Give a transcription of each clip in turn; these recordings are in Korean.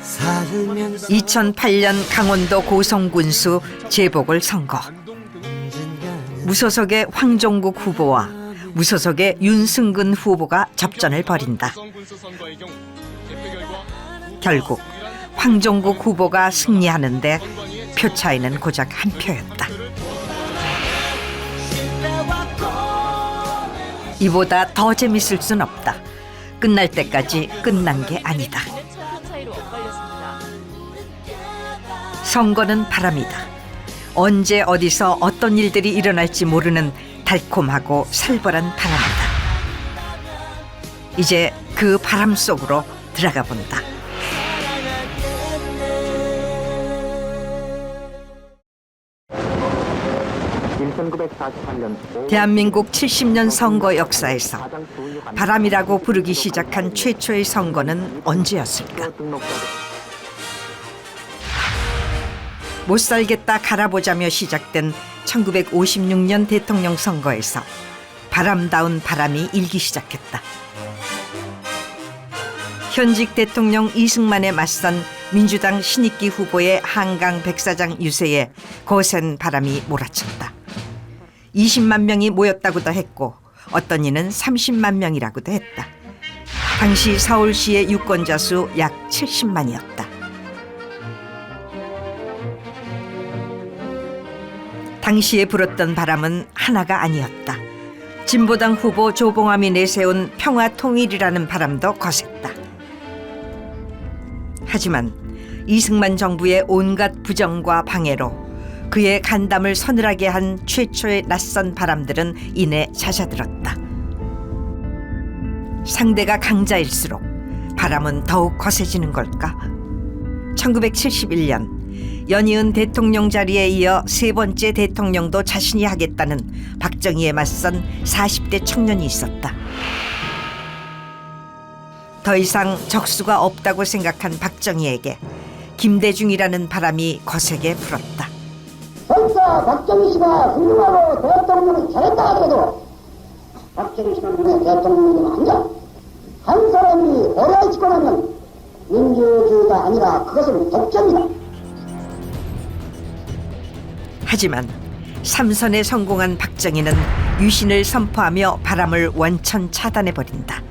2008년 강원도 고성군수 재보궐선거. 무소속의 황종국 후보와 무소속의 윤승근 후보가 접전을 벌인다. 결국 황종국 후보가 승리하는데 표 차이는 고작 한 표였다. 이보다 더 재밌을 순 없다. 끝날 때까지 끝난 게 아니다. 선거는 바람이다. 언제 어디서 어떤 일들이 일어날지 모르는 달콤하고 살벌한 바람이다. 이제 그 바람 속으로 들어가 본다. 대한민국 70년 선거 역사에서 바람이라고 부르기 시작한 최초의 선거는 언제였을까? 못 살겠다 갈아보자며 시작된 1956년 대통령 선거에서 바람다운 바람이 일기 시작했다. 현직 대통령 이승만에 맞선 민주당 신익기 후보의 한강 백사장 유세에 거센 바람이 몰아쳤다. 20만 명이 모였다고도 했고 어떤 이는 30만 명이라고도 했다. 당시 서울시의 유권자 수 약 70만이었다. 당시에 불었던 바람은 하나가 아니었다. 진보당 후보 조봉암이 내세운 평화통일이라는 바람도 거셌다. 하지만 이승만 정부의 온갖 부정과 방해로 그의 간담을 서늘하게 한 최초의 낯선 바람들은 이내 잦아들었다. 상대가 강자일수록 바람은 더욱 거세지는 걸까? 1971년 연이은 대통령 자리에 이어 세 번째 대통령도 자신이 하겠다는 박정희에 맞선 40대 청년이 있었다. 더 이상 적수가 없다고 생각한 박정희에게 김대중이라는 바람이 거세게 불었다. 설사 박정희 씨가 훌륭하고 대통령을 잘했다 하더라도 박정희 씨는 대통령이 아니야. 한 사람이 오래 집권하면 민주주의가 아니라 그것은 독재입니다. 하지만 삼선에 성공한 박정희는 유신을 선포하며 바람을 원천 차단해버린다.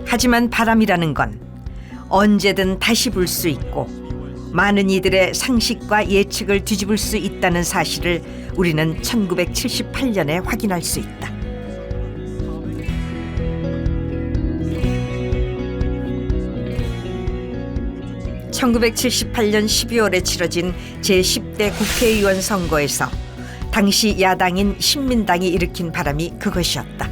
하지만 바람이라는 건 언제든 다시 불 수 있고 많은 이들의 상식과 예측을 뒤집을 수 있다는 사실을 우리는 1978년에 확인할 수 있다. (1978년 12월에) 치러진 제10대 국회의원 선거에서 당시 야당인 신민당이 일으킨 바람이 그것이었다.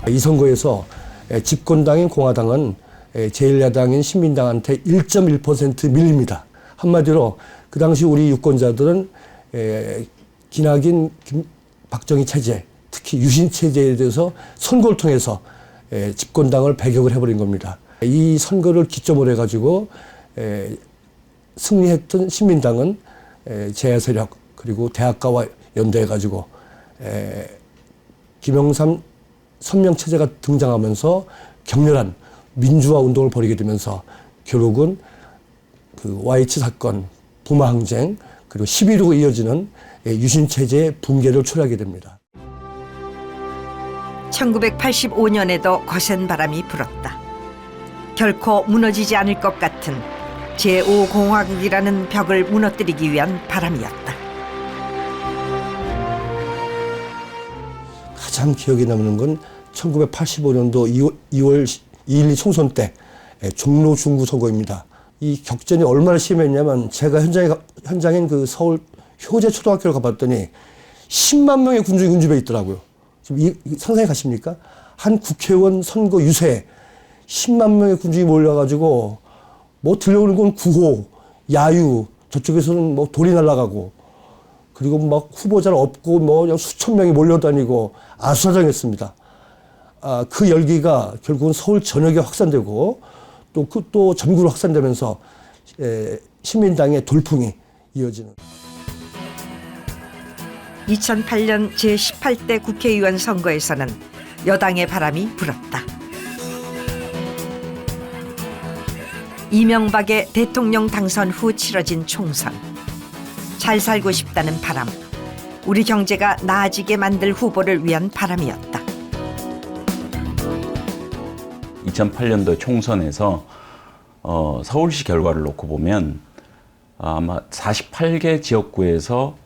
이 선거에서 집권당인 공화당은 제1야당인 신민당한테 1.1% 밀립니다. 한마디로 그 당시 우리 유권자들은 기나긴 박정희 체제, 특히 유신 체제에 대해서 선거를 통해서 집권당을 배격을 해버린 겁니다. 이 선거를 기점으로 해가지고 승리했던 신민당은 제야세력 그리고 대학가와 연대해가지고 김영삼 선명체제가 등장하면서 격렬한 민주화 운동을 벌이게 되면서 결국은 그 YH 사건, 부마 항쟁 그리고 11.15로 이어지는 유신체제의 붕괴를 초래하게 됩니다. 1985년에도 거센 바람이 불었다. 결코 무너지지 않을 것 같은 제5공화국이라는 벽을 무너뜨리기 위한 바람이었다. 가장 기억에 남는 건 1985년도 2월 2일 총선 때 종로 중구 선거입니다. 이 격전이 얼마나 심했냐면 제가 현장인 그 서울 효재 초등학교를 가봤더니 10만 명의 군중이 운집해 있더라고요. 지금 상상이 가십니까? 한 국회의원 선거 유세에 10만 명의 군중이 몰려가지고 뭐 들려오는 건 구호, 야유, 저쪽에서는 뭐 돌이 날아가고 그리고 막 후보자를 업고 뭐 그냥 수천 명이 몰려다니고 아수라장했습니다. 그 열기가 결국은 서울 전역에 확산되고 또 전국으로 확산되면서 신민당의 돌풍이 이어지는. 2008년 제18대 국회의원 선거에서는 여당의 바람이 불었다. 이명박의 대통령 당선 후 치러진 총선. 잘 살고 싶다는 바람, 우리 경제가 나아지게 만들 후보를 위한 바람이었다. 2008년도 총선에서 서울시 결과를 놓고 보면 아마 48개 지역구에서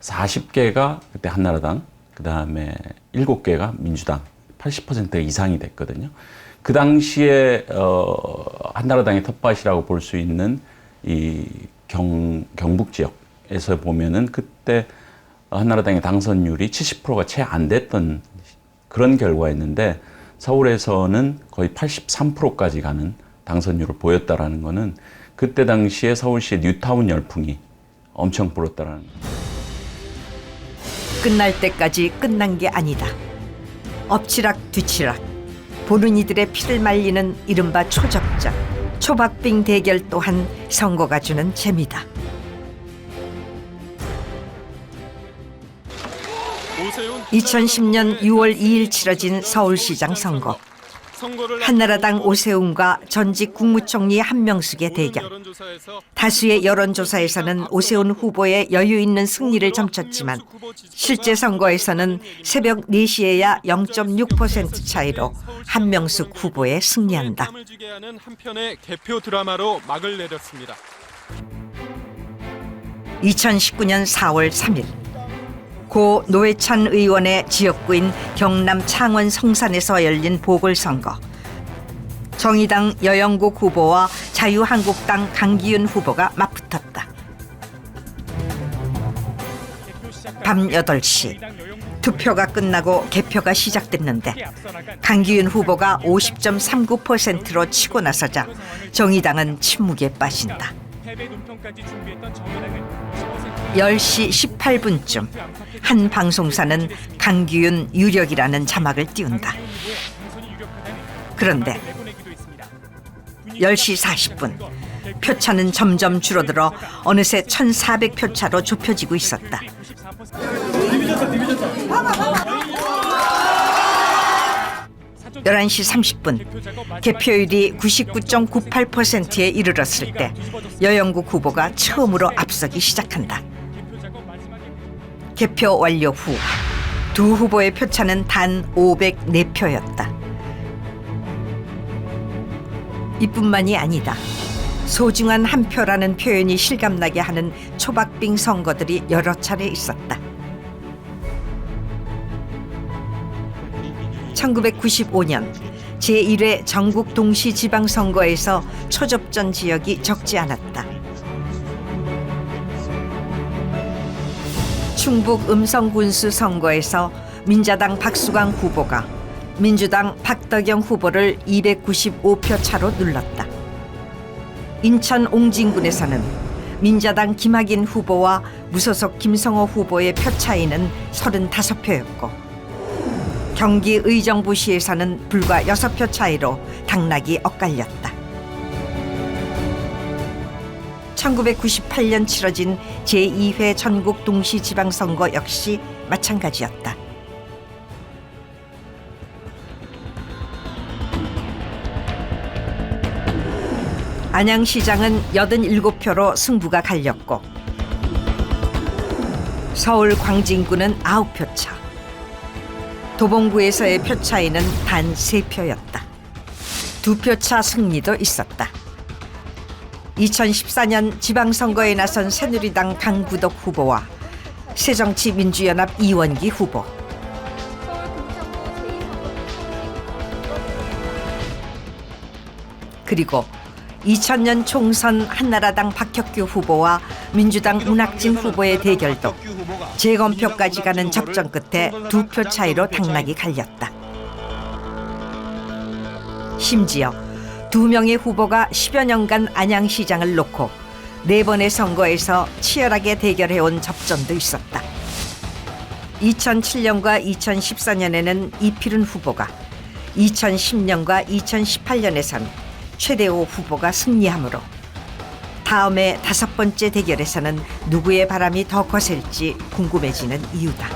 40개가 그때 한나라당, 그 다음에 7개가 민주당, 80% 이상이 됐거든요. 그 당시에 한나라당의 텃밭이라고 볼 수 있는 이 경북 지역에서 보면은 그때 한나라당의 당선율이 70%가 채 안 됐던 그런 결과였는데, 서울에서는 거의 83%까지 가는 당선율을 보였다라는 거는 그때 당시에 서울시의 뉴타운 열풍이 엄청 불었다라는 거예요. 끝날 때까지 끝난 게 아니다. 엎치락 뒤치락, 보는 이들의 피를 말리는 이른바 초접전, 초박빙 대결 또한 선거가 주는 재미다. 2010년 6월 2일 치러진 서울시장 선거. 한나라당 오세훈과 전직 국무총리 한명숙의 대결. 다수의 여론조사에서는 오세훈 후보의 여유 있는 승리를 점쳤지만 실제 선거에서는 새벽 4시에야 0.6% 차이로 한명숙 후보에 승리한다. 한편의 개표 드라마로 막을 내렸습니다. 2019년 4월 3일. 고 노회찬 의원의 지역구인 경남 창원 성산에서 열린 보궐선거. 정의당 여영국 후보와 자유한국당 강기윤 후보가 맞붙었다. 밤 8시 투표가 끝나고 개표가 시작됐는데 강기윤 후보가 50.39%로 치고 나서자 정의당은 침묵에 빠진다. 10시 18분쯤 한 방송사는 강기윤 유력이라는 자막을 띄운다. 그런데 10시 40분 표차는 점점 줄어들어 어느새 1,400표 차로 좁혀지고 있었다. 11시 30분 개표율이 99.98%에 이르렀을 때 여영국 후보가 처음으로 앞서기 시작한다. 개표 완료 후 두 후보의 표차는 단 504표였다. 이뿐만이 아니다. 소중한 한 표라는 표현이 실감나게 하는 초박빙 선거들이 여러 차례 있었다. 1995년 제1회 전국 동시지방선거에서 초접전 지역이 적지 않았다. 충북 음성군수 선거에서 민자당 박수광 후보가 민주당 박덕영 후보를 295표 차로 눌렀다. 인천 옹진군에서는 민자당 김학인 후보와 무소속 김성호 후보의 표 차이는 35표였고 경기 의정부시에서는 불과 6표 차이로 당락이 엇갈렸다. 1998년 치러진 제2회 전국 동시지방선거 역시 마찬가지였다. 안양시장은 87표로 승부가 갈렸고 서울 광진구는 9표 차. 도봉구에서의 표 차이는 단 3표였다. 2표 차 승리도 있었다. 2014년 지방선거에 나선 새누리당 강부덕 후보와 새정치민주연합 이원기 후보, 그리고 2000년 총선 한나라당 박혁규 후보와 민주당 문학진 후보의 대결도 재검표까지 가는 접전 끝에 2표 차이로 당락이 갈렸다. 심지어 2명의 후보가 10여 년간 안양시장을 놓고 4번의 선거에서 치열하게 대결해온 접전도 있었다. 2007년과 2014년에는 이필훈 후보가, 2010년과 2018년에선 최대호 후보가 승리하므로 다음에 5번째 대결에서는 누구의 바람이 더 거셀지 궁금해지는 이유다.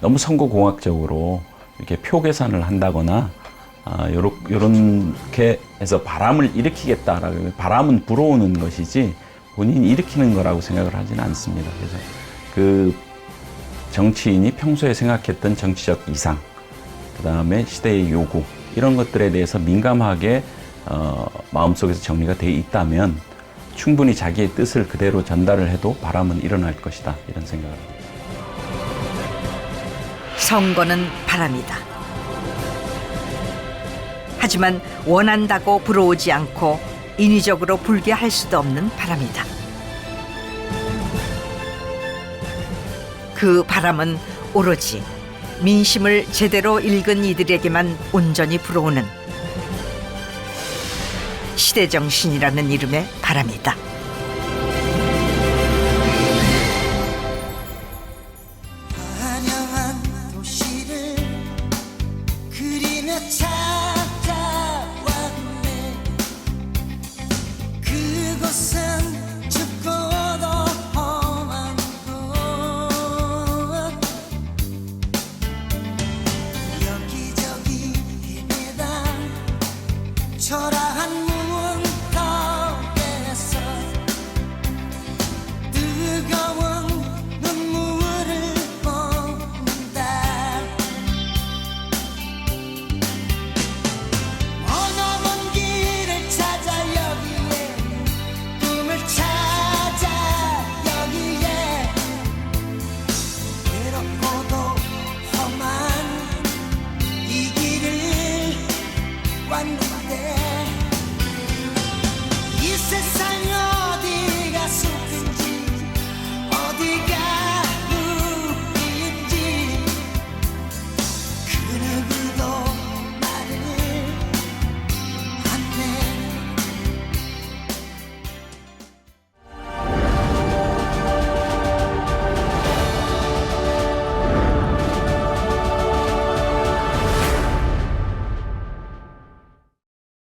너무 선거공학적으로 이렇게 표 계산을 한다거나 요렇게 해서 바람을 일으키겠다라고, 바람은 불어오는 것이지 본인이 일으키는 거라고 생각을 하지는 않습니다. 그래서 그 정치인이 평소에 생각했던 정치적 이상, 그 다음에 시대의 요구, 이런 것들에 대해서 민감하게 마음속에서 정리가 돼 있다면 충분히 자기의 뜻을 그대로 전달을 해도 바람은 일어날 것이다, 이런 생각을 합니다. 선거는 바람이다. 하지만 원한다고 불어오지 않고 인위적으로 불게 할 수도 없는 바람이다. 그 바람은 오로지 민심을 제대로 읽은 이들에게만 온전히 불어오는 시대정신이라는 이름의 바람이다.